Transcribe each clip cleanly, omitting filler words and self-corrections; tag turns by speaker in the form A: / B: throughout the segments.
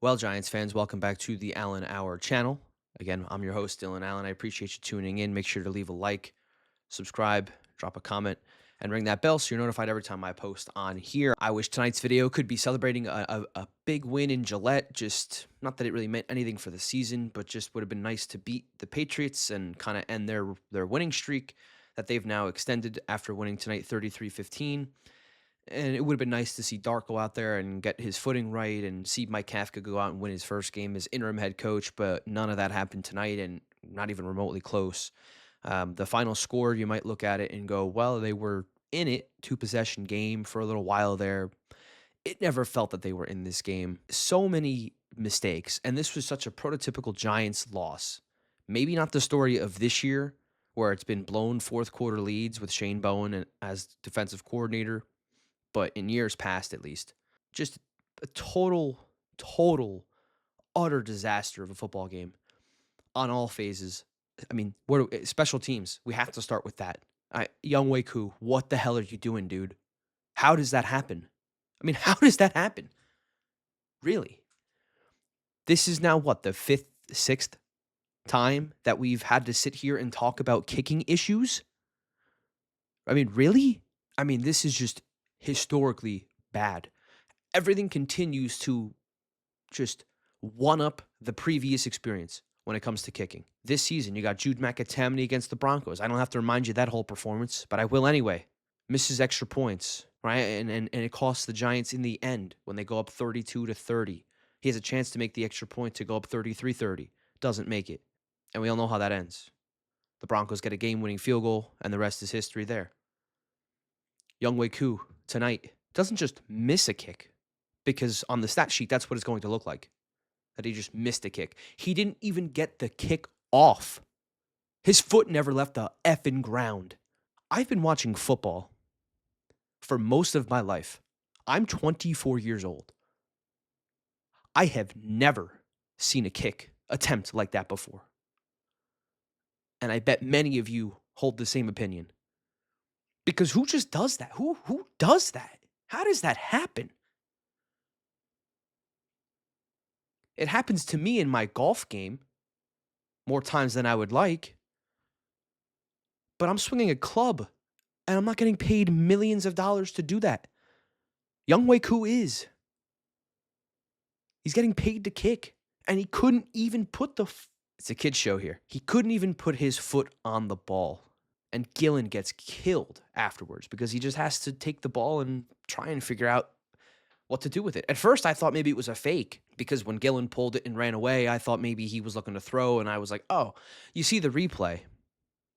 A: Well, Giants fans, welcome back to the Allen Hour channel. Again, I'm your host, Dylan Allen. I appreciate you tuning in. Make sure to leave a like, subscribe, drop a comment, and ring that bell so you're notified every time I post on here. I wish tonight's video could be celebrating a big win in Gillette. Just not that it really meant anything for the season, but just would have been nice to beat the Patriots and kind of end their winning streak that they've now extended after winning tonight 33-15. And it would have been nice to see Dart go out there and get his footing right and see Mike Kafka go out and win his first game as interim head coach, but none of that happened tonight and not even remotely close. The final score, you might look at it and go, well, they were in it, two-possession game for a little while there. It never felt that they were in this game. So many mistakes, and this was such a prototypical Giants loss. Maybe not the story of this year, where it's been blown fourth quarter leads with Shane Bowen as defensive coordinator, but in years past at least, just a total, utter disaster of a football game on all phases. I mean, special teams? We have to start with that. Younghoe Koo, what the hell are you doing, dude? How does that happen? I mean, how does that happen? Really? This is now what, the fifth, sixth time that we've had to sit here and talk about kicking issues? I mean, really? I mean, this is just historically bad. Everything continues to just one up the previous experience when it comes to kicking. This season, you got Jude McAtamney against the Broncos. I don't have to remind you that whole performance, but I will anyway. Misses extra points, right? And it costs the Giants in the end when they go up 32-30. He has a chance to make the extra point to go up 33-30. Doesn't make it. And we all know how that ends. The Broncos get a game-winning field goal, and the rest is history there. Younghoe Koo tonight doesn't just miss a kick, because on the stat sheet, that's what it's going to look like, that he just missed a kick. He didn't even get the kick off. His foot never left the effing ground. I've been watching football for most of my life. I'm 24 years old. I have never seen a kick attempt like that before. And I bet many of you hold the same opinion. Because who just does that? Who does that? How does that happen? It happens to me in my golf game more times than I would like. But I'm swinging a club, and I'm not getting paid millions of dollars to do that. Younghoe Koo is. He's getting paid to kick, and he couldn't even put it's a kid's show here. He couldn't even put his foot on the ball. And Gillen gets killed afterwards because he just has to take the ball and try and figure out what to do with it. At first, I thought maybe it was a fake because when Gillen pulled it and ran away, I thought maybe he was looking to throw, and I was like, oh, you see the replay,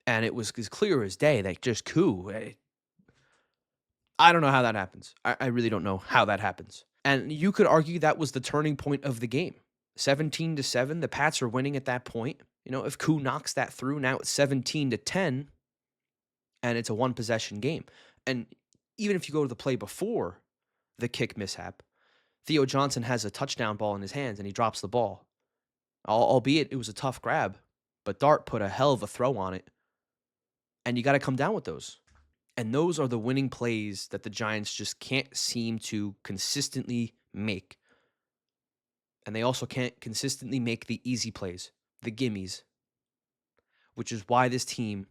A: and it was as clear as day that just Koo. I don't know how that happens. I really don't know how that happens. And you could argue that was the turning point of the game. 17-7, the Pats are winning at that point. You know, if Koo knocks that through, now it's 17-10, and it's a one-possession game. And even if you go to the play before the kick mishap, Theo Johnson has a touchdown ball in his hands, and he drops the ball. Albeit it was a tough grab, but Dart put a hell of a throw on it. And you got to come down with those. And those are the winning plays that the Giants just can't seem to consistently make. And they also can't consistently make the easy plays, the gimmies, which is why this team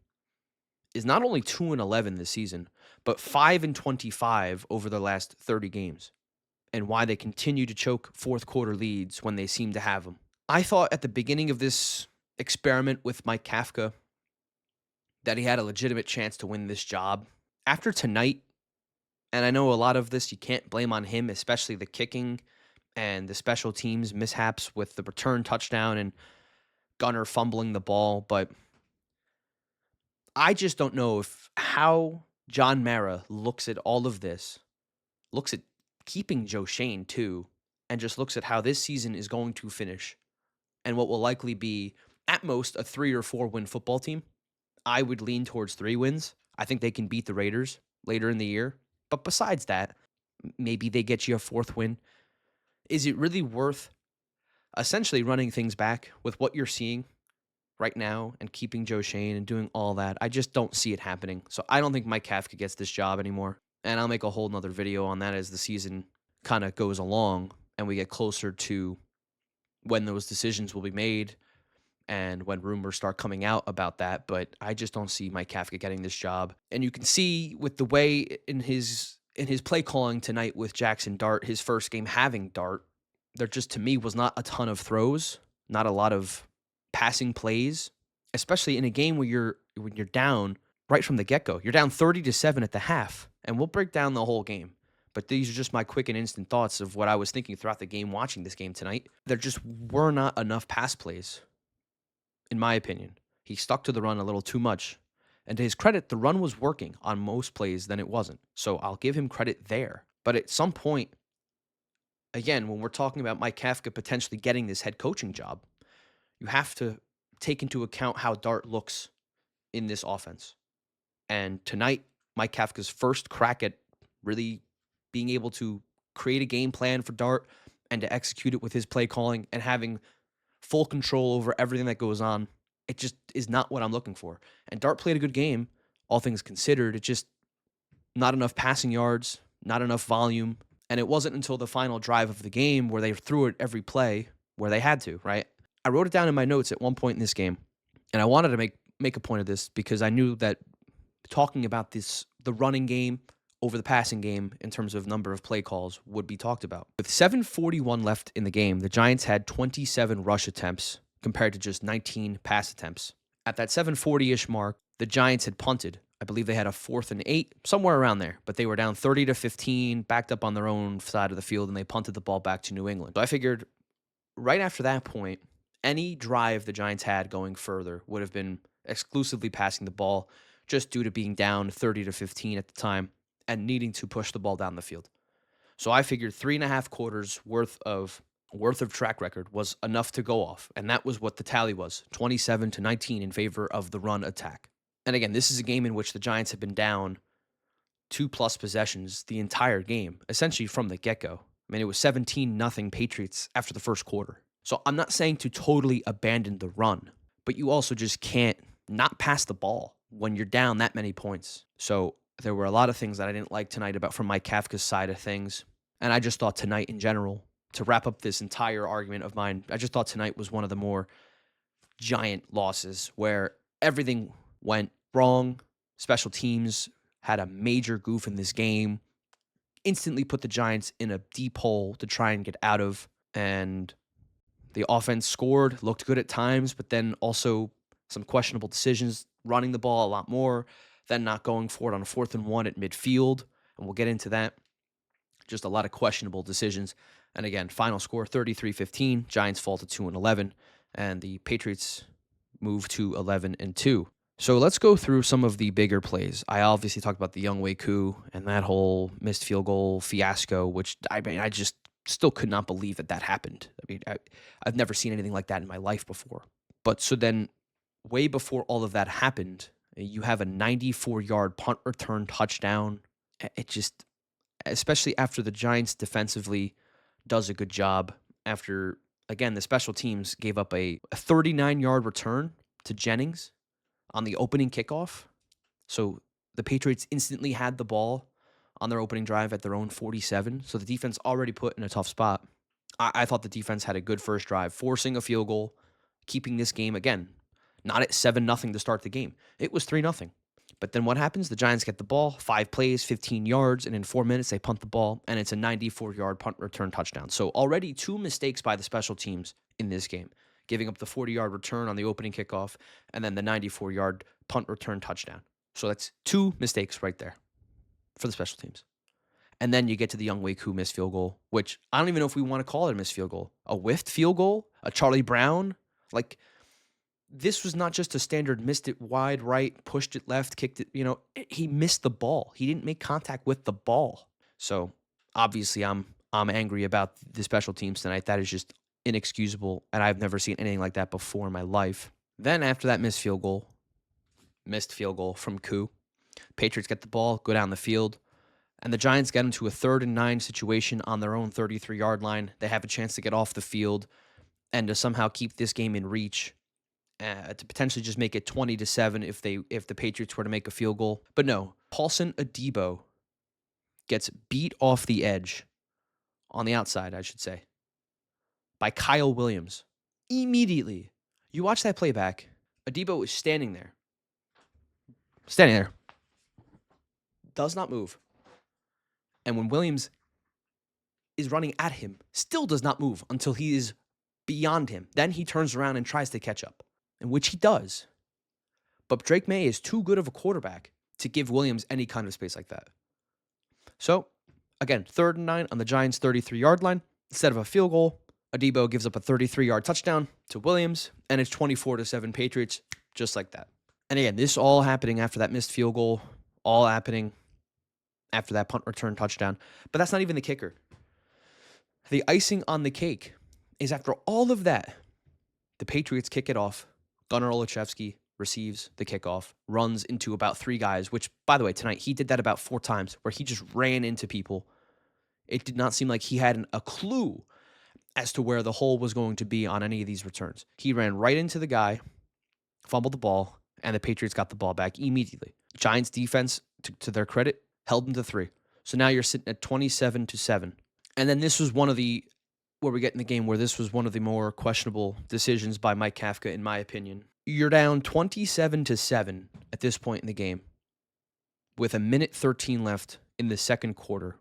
A: is not only 2-11 this season, but 5-25 over the last 30 games, and why they continue to choke fourth quarter leads when they seem to have them. I thought at the beginning of this experiment with Mike Kafka that he had a legitimate chance to win this job. After tonight, and I know a lot of this you can't blame on him, especially the kicking and the special teams mishaps with the return touchdown and Gunner fumbling the ball, but I just don't know how John Mara looks at all of this, looks at keeping Joe Shane too, and just looks at how this season is going to finish and what will likely be at most a 3 or 4 win football team. I would lean towards 3 wins. I think they can beat the Raiders later in the year. But besides that, maybe they get you a 4th win. Is it really worth essentially running things back with what you're seeing right now and keeping Joe Shane and doing all that? I just don't see it happening. So I don't think Mike Kafka gets this job anymore. And I'll make a whole nother video on that as the season kind of goes along and we get closer to when those decisions will be made and when rumors start coming out about that. But I just don't see Mike Kafka getting this job. And you can see with the way in his play calling tonight with Jackson Dart, his first game having Dart, there just to me was not a ton of throws, not a lot of passing plays, especially in a game where you're down right from the get-go. You're down 30-7 at the half, and we'll break down the whole game. But these are just my quick and instant thoughts of what I was thinking throughout the game watching this game tonight. There just were not enough pass plays, in my opinion. He stuck to the run a little too much. And to his credit, the run was working on most plays than it wasn't. So I'll give him credit there. But at some point, again, when we're talking about Mike Kafka potentially getting this head coaching job, you have to take into account how Dart looks in this offense. And tonight, Mike Kafka's first crack at really being able to create a game plan for Dart and to execute it with his play calling and having full control over everything that goes on. It just is not what I'm looking for. And Dart played a good game, all things considered. It just not enough passing yards, not enough volume. And it wasn't until the final drive of the game where they threw it every play where they had to, right? I wrote it down in my notes at one point in this game, and I wanted to make a point of this because I knew that talking about the running game over the passing game in terms of number of play calls would be talked about. With 7:41 left in the game, the Giants had 27 rush attempts compared to just 19 pass attempts. At that 7:40-ish mark, the Giants had punted. I believe they had a 4th and 8, somewhere around there, but they were down 30-15, backed up on their own side of the field, and they punted the ball back to New England. So I figured right after that point, any drive the Giants had going further would have been exclusively passing the ball just due to being down 30-15 at the time and needing to push the ball down the field. So I figured 3.5 quarters worth of track record was enough to go off. And that was what the tally was, 27-19 in favor of the run attack. And again, this is a game in which the Giants have been down 2+ possessions the entire game, essentially from the get-go. I mean, it was 17-0 Patriots after the first quarter. So I'm not saying to totally abandon the run, but you also just can't not pass the ball when you're down that many points. So there were a lot of things that I didn't like tonight about from Mike Kafka's side of things. And I just thought tonight in general, to wrap up this entire argument of mine, I just thought tonight was one of the more giant losses where everything went wrong. Special teams had a major goof in this game, instantly put the Giants in a deep hole to try and get out of. And the offense scored, looked good at times, but then also some questionable decisions, running the ball a lot more, then not going for it on a 4th and 1 at midfield. And we'll get into that. Just a lot of questionable decisions. And again, final score 33-15. Giants fall to 2-11, and the Patriots move to 11-2. So let's go through some of the bigger plays. I obviously talked about the Younghoe Koo and that whole missed field goal fiasco, which I just still could not believe that happened. I mean, I've never seen anything like that in my life before. But so then, way before all of that happened, you have a 94-yard punt return touchdown. It just, especially after the Giants defensively does a good job, after, again, the special teams gave up a 39-yard return to Jennings on the opening kickoff. So the Patriots instantly had the ball on their opening drive at their own 47. So the defense already put in a tough spot. I thought the defense had a good first drive, forcing a field goal, keeping this game, again, not at 7-0 to start the game. It was 3-0. But then what happens? The Giants get the ball, 5 plays, 15 yards, and in 4 minutes they punt the ball, and it's a 94-yard punt return touchdown. So already 2 mistakes by the special teams in this game, giving up the 40-yard return on the opening kickoff and then the 94-yard punt return touchdown. So that's 2 mistakes right there for the special teams. And then you get to the Younghoe Koo missed field goal, which I don't even know if we want to call it a missed field goal. A whiffed field goal? A Charlie Brown? Like, this was not just a standard missed it wide right, pushed it left, kicked it. He missed the ball. He didn't make contact with the ball. So obviously I'm angry about the special teams tonight. That is just inexcusable, and I've never seen anything like that before in my life. Then after that missed field goal from Koo, Patriots get the ball, go down the field, and the Giants get into a 3rd and 9 situation on their own 33-yard line. They have a chance to get off the field and to somehow keep this game in reach, to potentially just make it 20-7 if the Patriots were to make a field goal. But no, Paulson Adebo gets beat off the edge, on the outside, I should say, by Kyle Williams. Immediately. You watch that playback. Adebo is standing there. Does not move. And when Williams is running at him, still does not move until he is beyond him. Then he turns around and tries to catch up, in which he does. But Drake May is too good of a quarterback to give Williams any kind of space like that. So, again, 3rd and 9 on the Giants' 33-yard line. Instead of a field goal, Adebo gives up a 33-yard touchdown to Williams, and it's 24-7 Patriots, just like that. And again, this all happening after that missed field goal, all happening after that punt return touchdown. But that's not even the kicker. The icing on the cake is after all of that, the Patriots kick it off. Gunnar Olszewski receives the kickoff, runs into about 3 guys, which, by the way, tonight he did that about 4 times, where he just ran into people. It did not seem like he had a clue as to where the hole was going to be on any of these returns. He ran right into the guy, fumbled the ball, and the Patriots got the ball back immediately. Giants defense, to their credit, held them to 3. So now you're sitting at 27-7. And then this was one of the, where we get in the game where this was one of the more questionable decisions by Mike Kafka, in my opinion. You're down 27-7 at this point in the game with 1:13 left in the second quarter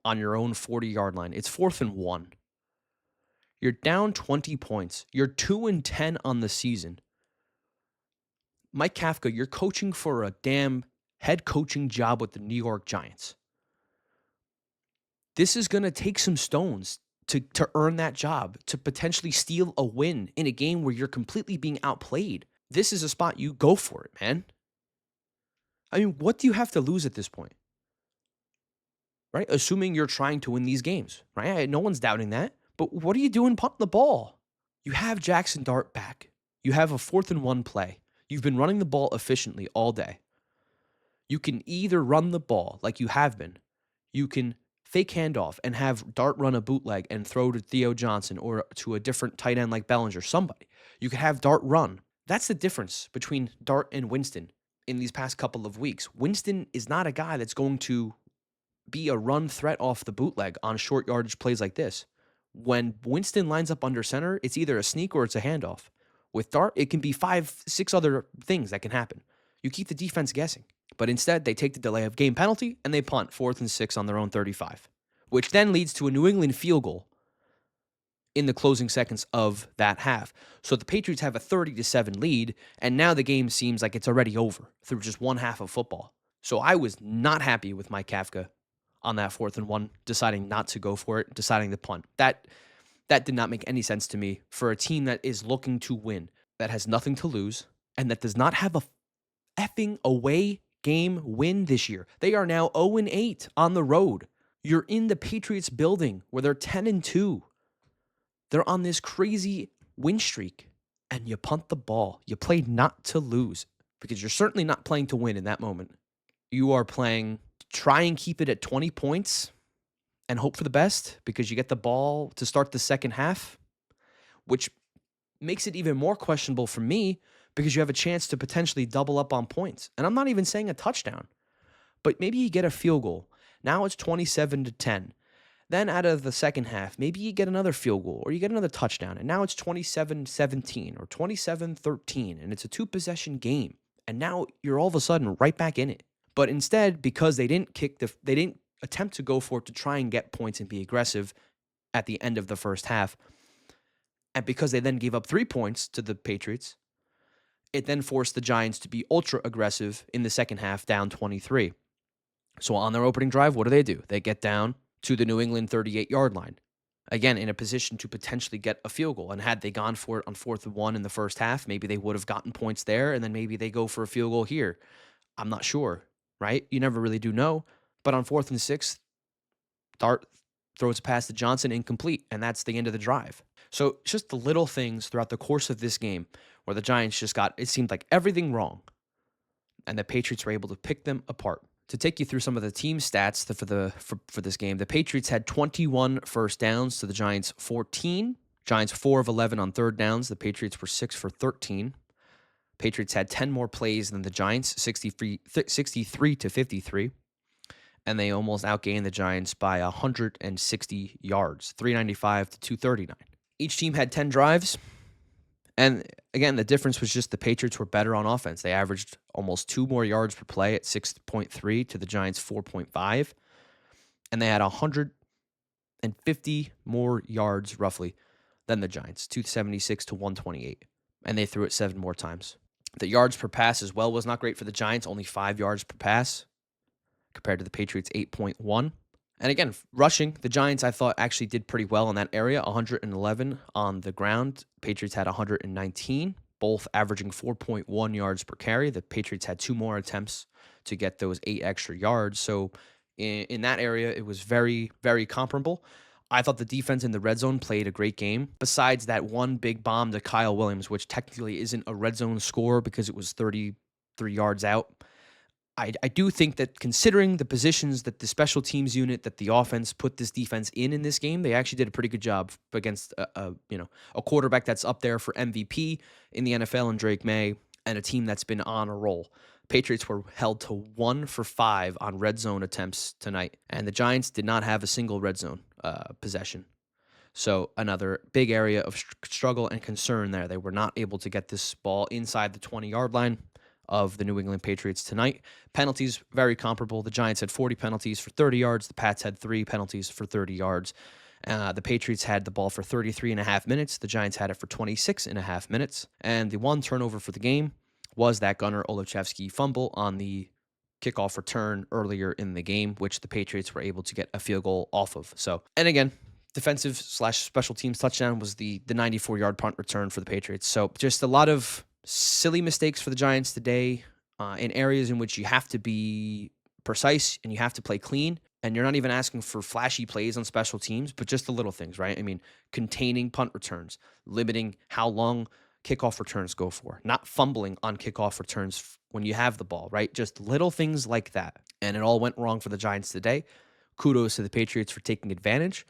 A: on your own 40-yard line. It's 4th and 1. You're down 20 points. You're 2-10 on the season. Mike Kafka, you're coaching for a damn head coaching job with the New York Giants. This is going to take some stones to earn that job, to potentially steal a win in a game where you're completely being outplayed. This is a spot you go for it, man. I mean, what do you have to lose at this point? Right? Assuming you're trying to win these games, right? No one's doubting that. But what are you doing punting the ball? You have Jackson Dart back. You have a 4th and 1 play. You've been running the ball efficiently all day. You can either run the ball like you have been. You can fake handoff and have Dart run a bootleg and throw to Theo Johnson or to a different tight end like Bellinger, somebody. You could have Dart run. That's the difference between Dart and Winston in these past couple of weeks. Winston is not a guy that's going to be a run threat off the bootleg on short yardage plays like this. When Winston lines up under center, it's either a sneak or it's a handoff. With Dart, it can be 5, 6 other things that can happen. You keep the defense guessing. But instead, they take the delay of game penalty and they punt 4th and 6 on their own 35, which then leads to a New England field goal in the closing seconds of that half. So the Patriots have a 30-7 lead, and now the game seems like it's already over through just one half of football. So I was not happy with Mike Kafka on that 4th and 1, deciding not to go for it, deciding to punt. That did not make any sense to me for a team that is looking to win, that has nothing to lose, and that does not have a effing away game win this year. They are now 0-8 on the road. You're in the Patriots building where they're 10-2. They're on this crazy win streak, and you punt the ball. You play not to lose because you're certainly not playing to win in that moment. You are playing to try and keep it at 20 points and hope for the best because you get the ball to start the second half, which makes it even more questionable for me because you have a chance to potentially double up on points. And I'm not even saying a touchdown, but maybe you get a field goal. Now it's 27-10. Then out of the second half, maybe you get another field goal or you get another touchdown. And now it's 27-17 or 27-13. And it's a 2-possession game. And now you're all of a sudden right back in it. But instead, because they didn't attempt to go for it to try and get points and be aggressive at the end of the first half, and because they then gave up 3 points to the Patriots, it then forced the Giants to be ultra aggressive in the second half, down 23. So on their opening drive, what do? They get down to the New England 38-yard line. Again, in a position to potentially get a field goal. And had they gone for it on 4th and 1 in the first half, maybe they would have gotten points there, and then maybe they go for a field goal here. I'm not sure, right? You never really do know. But on 4th and 6, Dart throws a pass to Johnson, incomplete, and that's the end of the drive. So it's just the little things throughout the course of this game where the Giants just got, it seemed like everything wrong, and the Patriots were able to pick them apart. To take you through some of the team stats for this game, the Patriots had 21 first downs to the Giants 14. Giants 4 of 11 on third downs. The Patriots were 6 for 13. Patriots had 10 more plays than the Giants, 63 to 53. And they almost outgained the Giants by 160 yards, 395 to 239. Each team had 10 drives. And again, the difference was just the Patriots were better on offense. They averaged almost 2 more yards per play at 6.3 to the Giants' 4.5. And they had 150 more yards roughly than the Giants, 276 to 128. And they threw it 7 more times. The yards per pass as well was not great for the Giants, only 5 yards per pass compared to the Patriots' 8.1. And again, rushing, the Giants, I thought, actually did pretty well in that area, 111 on the ground. Patriots had 119, both averaging 4.1 yards per carry. The Patriots had 2 more attempts to get those 8 extra yards. So in that area, it was very, very comparable. I thought the defense in the red zone played a great game. Besides that one big bomb to Kyle Williams, which technically isn't a red zone score because it was 33 yards out. I do think that considering the positions that the special teams unit that the offense put this defense in this game, they actually did a pretty good job against a quarterback that's up there for MVP in the NFL and Drake May, and a team that's been on a roll. Patriots were held to 1 for 5 on red zone attempts tonight, and the Giants did not have a single red zone possession. So another big area of struggle and concern there. They were not able to get this ball inside the 20-yard line of the New England Patriots tonight. Penalties, very comparable. The Giants had 40 penalties for 30 yards. The Pats had 3 penalties for 30 yards. The Patriots had the ball for 33 and a half minutes. The Giants had it for 26 and a half minutes. And the one turnover for the game was that Gunnar Olszewski fumble on the kickoff return earlier in the game, which the Patriots were able to get a field goal off of. So, and again, defensive / special teams touchdown was the 94-yard punt return for the Patriots. So just a lot of silly mistakes for the Giants today in areas in which you have to be precise and you have to play clean. And you're not even asking for flashy plays on special teams, but just the little things, right? I mean, containing punt returns, limiting how long kickoff returns go for, not fumbling on kickoff returns when you have the ball, right? Just little things like that. And it all went wrong for the Giants today. Kudos to the Patriots for taking advantage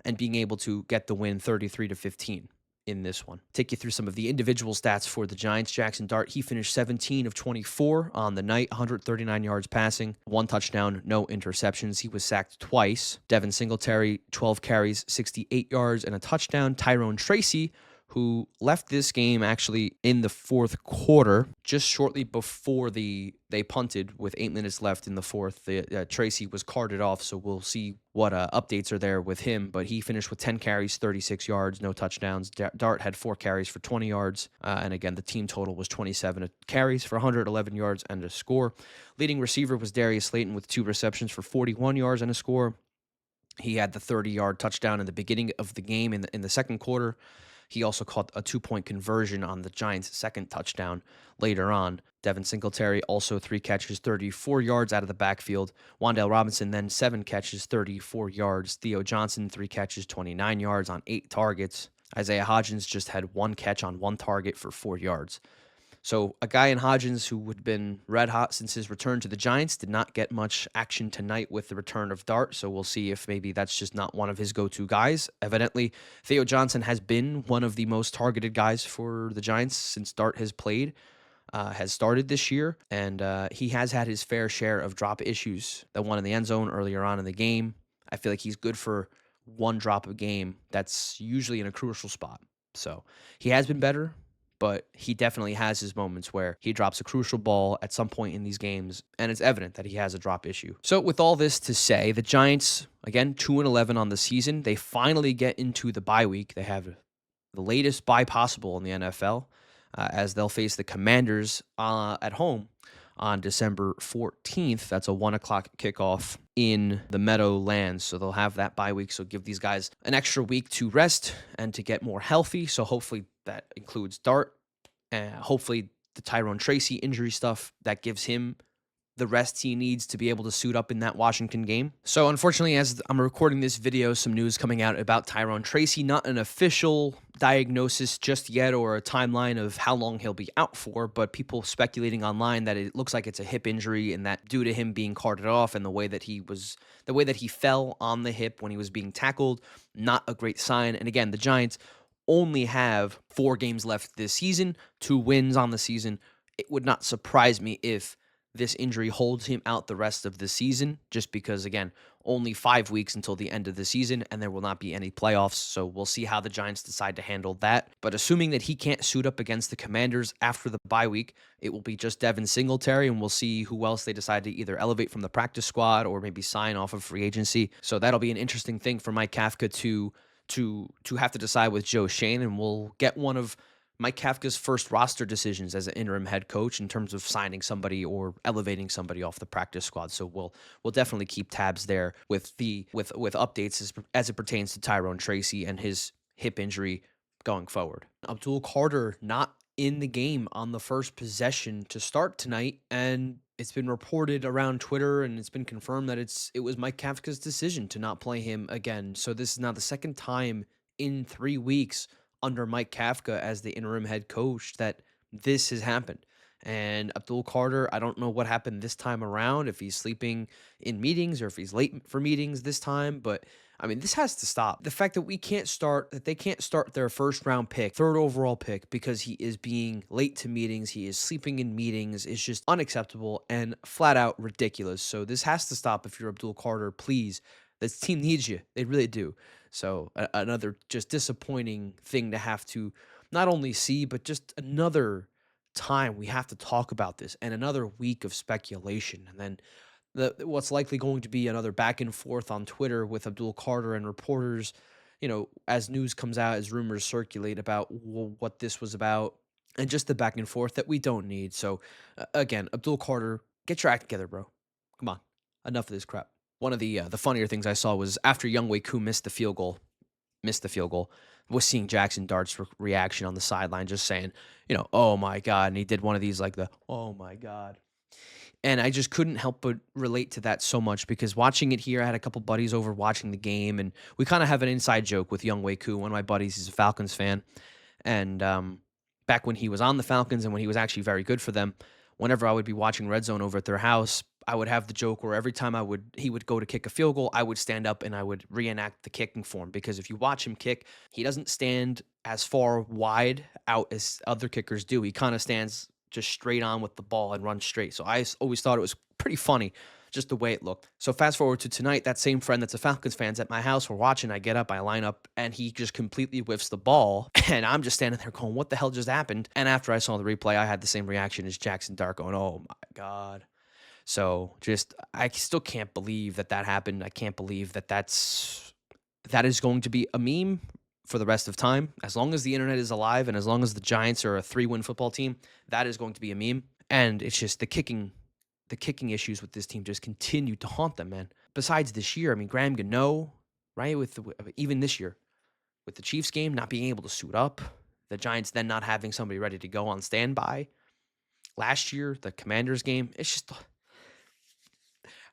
A: and being able to get the win 33-15 in this one. Take you through some of the individual stats for the Giants. Jackson Dart, he finished 17 of 24 on the night, 139 yards passing, 1 touchdown, no interceptions. He was sacked twice. Devin Singletary, 12 carries, 68 yards, and a touchdown. Tyrone Tracy, who left this game actually in the fourth quarter, just shortly before they punted with 8 minutes left in the fourth. Tracy was carted off, so we'll see what updates are there with him. But he finished with 10 carries, 36 yards, no touchdowns. Dart had 4 carries for 20 yards. And again, the team total was 27 carries for 111 yards and a score. Leading receiver was Darius Slayton with 2 receptions for 41 yards and a score. He had the 30-yard touchdown in the beginning of the game in the second quarter. He also caught a 2-point conversion on the Giants' second touchdown later on. Devin Singletary also 3 catches, 34 yards out of the backfield. Wan'Dale Robinson then 7 catches, 34 yards. Theo Johnson 3 catches, 29 yards on 8 targets. Isaiah Hodgins just had 1 catch on 1 target for 4 yards. So a guy in Hodgins who had been red hot since his return to the Giants did not get much action tonight with the return of Dart. So we'll see if maybe that's just not one of his go-to guys. Evidently, Theo Johnson has been one of the most targeted guys for the Giants since Dart has played, has started this year. And he has had his fair share of drop issues. The one in the end zone earlier on in the game. I feel like he's good for 1 drop a game. That's usually in a crucial spot. So he has been better, but he definitely has his moments where he drops a crucial ball at some point in these games, and it's evident that he has a drop issue. So with all this to say, the Giants, again, 2-11 on the season. They finally get into the bye week. They have the latest bye possible in the NFL, as they'll face the Commanders at home on December 14th. That's a 1 o'clock kickoff in the Meadowlands. So they'll have that bye week. So give these guys an extra week to rest and to get more healthy. So hopefully that includes Dart. Hopefully the Tyrone Tracy injury stuff, that gives him the rest he needs to be able to suit up in that Washington game. So unfortunately, as I'm recording this video, some news coming out about Tyrone Tracy. Not an official diagnosis just yet or a timeline of how long he'll be out for, but people speculating online that it looks like it's a hip injury and that due to him being carted off and the way that he fell on the hip when he was being tackled, not a great sign. And again, the Giants only have 4 games left this season, 2 wins on the season. It would not surprise me if this injury holds him out the rest of the season, just because, again, only 5 weeks until the end of the season, and there will not be any playoffs. So we'll see how the Giants decide to handle that. But assuming that he can't suit up against the Commanders after the bye week, it will be just Devin Singletary, and we'll see who else they decide to either elevate from the practice squad or maybe sign off of free agency. So that'll be an interesting thing for Mike Kafka to have to decide with Joe Shane, and we'll get one of Mike Kafka's first roster decisions as an interim head coach in terms of signing somebody or elevating somebody off the practice squad. So we'll definitely keep tabs there with updates as it pertains to Tyrone Tracy and his hip injury going forward. Abdul Carter not in the game on the first possession to start tonight, and it's been reported around Twitter and it's been confirmed that it was Mike Kafka's decision to not play him again. So this is now the second time in 3 weeks under Mike Kafka as the interim head coach that this has happened. And Abdul Carter, I don't know what happened this time around, if he's sleeping in meetings or if he's late for meetings this time, but I mean, this has to stop. The fact that they can't start their first round pick, third overall pick, because he is being late to meetings, he is sleeping in meetings, is just unacceptable and flat out ridiculous. So this has to stop if you're Abdul Carter, please. This team needs you. They really do. So another just disappointing thing to have to not only see, but just another time we have to talk about this and another week of speculation. And then what's likely going to be another back and forth on Twitter with Abdul Carter and reporters, as news comes out, as rumors circulate about what this was about, and just the back and forth that we don't need. So, again, Abdul Carter, get your act together, bro. Come on, enough of this crap. One of the funnier things I saw was after Younghoe Koo missed the field goal, was seeing Jackson Dart's reaction on the sideline, just saying, oh my God, and he did one of these like the oh my God. And I just couldn't help but relate to that so much because watching it here, I had a couple buddies over watching the game, and we kind of have an inside joke with Younghoe Koo. One of my buddies is a Falcons fan, and back when he was on the Falcons and when he was actually very good for them, whenever I would be watching Red Zone over at their house, I would have the joke where every time he would go to kick a field goal, I would stand up and I would reenact the kicking form, because if you watch him kick, he doesn't stand as far wide out as other kickers do. He kind of stands just straight on with the ball and runs straight. So I always thought it was pretty funny, just the way it looked. So fast forward to tonight, that same friend that's a Falcons fan's at my house. We're watching. I get up, I line up, and he just completely whiffs the ball. And I'm just standing there going, what the hell just happened? And after I saw the replay, I had the same reaction as Jackson Dart, going, oh my God. So I still can't believe that happened. I can't believe that is going to be a meme for the rest of time. As long as the internet is alive and as long as the Giants are a 3-win football team, that is going to be a meme. And it's just the kicking issues with this team just continue to haunt them, man. Besides this year, I mean, Graham Gano, right? Even this year, with the Chiefs game not being able to suit up, the Giants then not having somebody ready to go on standby. Last year, the Commanders game, it's just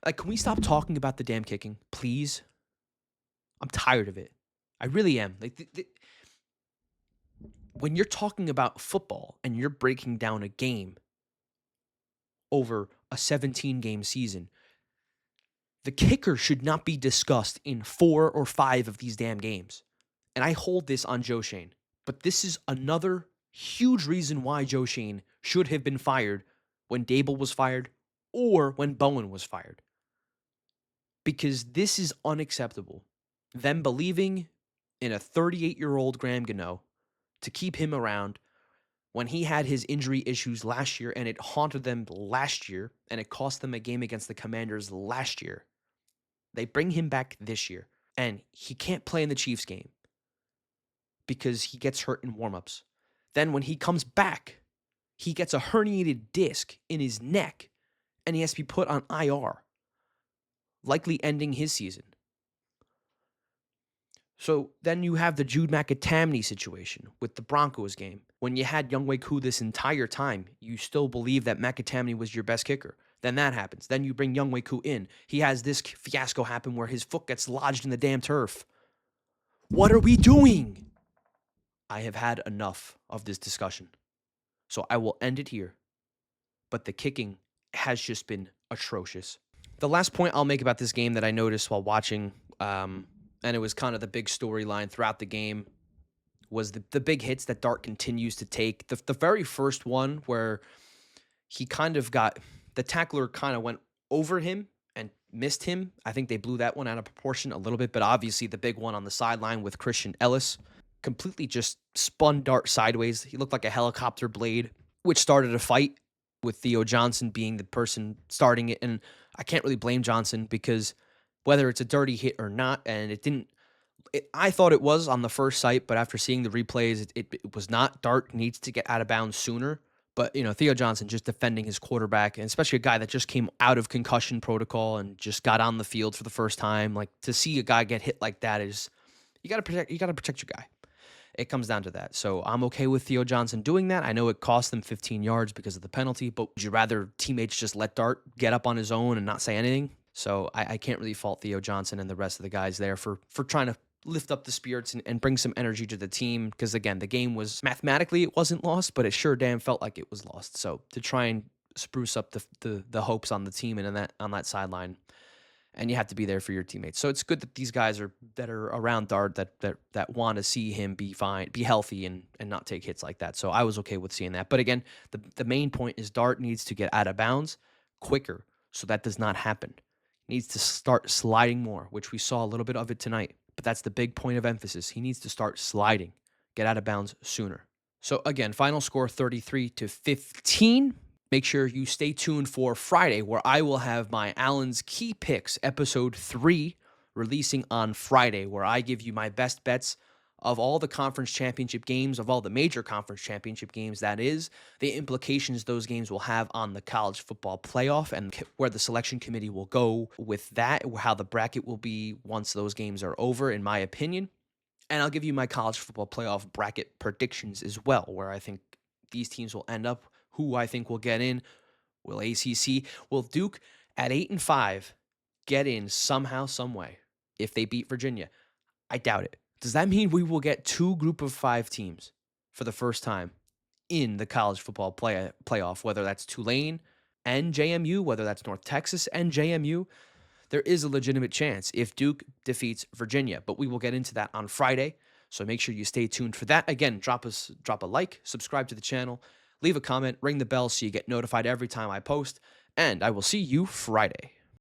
A: like, can we stop talking about the damn kicking, please? I'm tired of it. I really am. Like, when you're talking about football and you're breaking down a game over a 17-game season, the kicker should not be discussed in 4 or 5 of these damn games. And I hold this on Joe Shane. But this is another huge reason why Joe Shane should have been fired when Dable was fired or when Bowen was fired. Because this is unacceptable. Them believing in a 38-year-old Graham Gano to keep him around when he had his injury issues last year, and it haunted them last year, and it cost them a game against the Commanders last year. They bring him back this year, and he can't play in the Chiefs game because he gets hurt in warmups. Then when he comes back, he gets a herniated disc in his neck, and he has to be put on IR, likely ending his season. So then you have the Jude McAtamney situation with the Broncos game. When you had Younghoe Koo this entire time, you still believe that McAtamney was your best kicker. Then that happens. Then you bring Younghoe Koo in. He has this fiasco happen where his foot gets lodged in the damn turf. What are we doing? I have had enough of this discussion. So I will end it here. But the kicking has just been atrocious. The last point I'll make about this game that I noticed while watching, and it was kind of the big storyline throughout the game, was the big hits that Dart continues to take. The very first one where he kind of got, the tackler kind of went over him and missed him. I think they blew that one out of proportion a little bit, but obviously the big one on the sideline with Christian Ellis completely just spun Dart sideways. He looked like a helicopter blade, which started a fight with Theo Johnson being the person starting it. And I can't really blame Johnson because whether it's a dirty hit or not, and it didn't, I thought it was on the first sight, but after seeing the replays, it was not. Dart needs to get out of bounds sooner. But, Theo Johnson just defending his quarterback, and especially a guy that just came out of concussion protocol and just got on the field for the first time. Like, to see a guy get hit like that is, you got to protect your guy. It comes down to that. So I'm okay with Theo Johnson doing that. I know it cost them 15 yards because of the penalty, but would you rather teammates just let Dart get up on his own and not say anything? So I can't really fault Theo Johnson and the rest of the guys there for trying to lift up the spirits and bring some energy to the team. Because again, the game was mathematically it wasn't lost, but it sure damn felt like it was lost. So to try and spruce up the hopes on the team and on that sideline, and you have to be there for your teammates. So it's good that these guys that are around Dart that want to see him be fine, be healthy, and not take hits like that. So I was okay with seeing that. But again, the main point is Dart needs to get out of bounds quicker, so that does not happen. He needs to start sliding more, which we saw a little bit of it tonight. But that's the big point of emphasis. He needs to start sliding, get out of bounds sooner. So again, final score 33-15. Make sure you stay tuned for Friday, where I will have my Allen's Key Picks, episode 3, releasing on Friday, where I give you my best bets of all the conference championship games, of all the major conference championship games, that is, the implications those games will have on the college football playoff and where the selection committee will go with that, how the bracket will be once those games are over, in my opinion. And I'll give you my college football playoff bracket predictions as well, where I think these teams will end up, who I think will get in. Will Duke at 8-5 get in somehow, some way if they beat Virginia? I doubt it. Does that mean we will get 2 group of 5 teams for the first time in the college football playoff, whether that's Tulane and JMU, whether that's North Texas and JMU? There is a legitimate chance if Duke defeats Virginia, but we will get into that on Friday. So make sure you stay tuned for that. Again, drop a like, subscribe to the channel, leave a comment, ring the bell so you get notified every time I post, and I will see you Friday.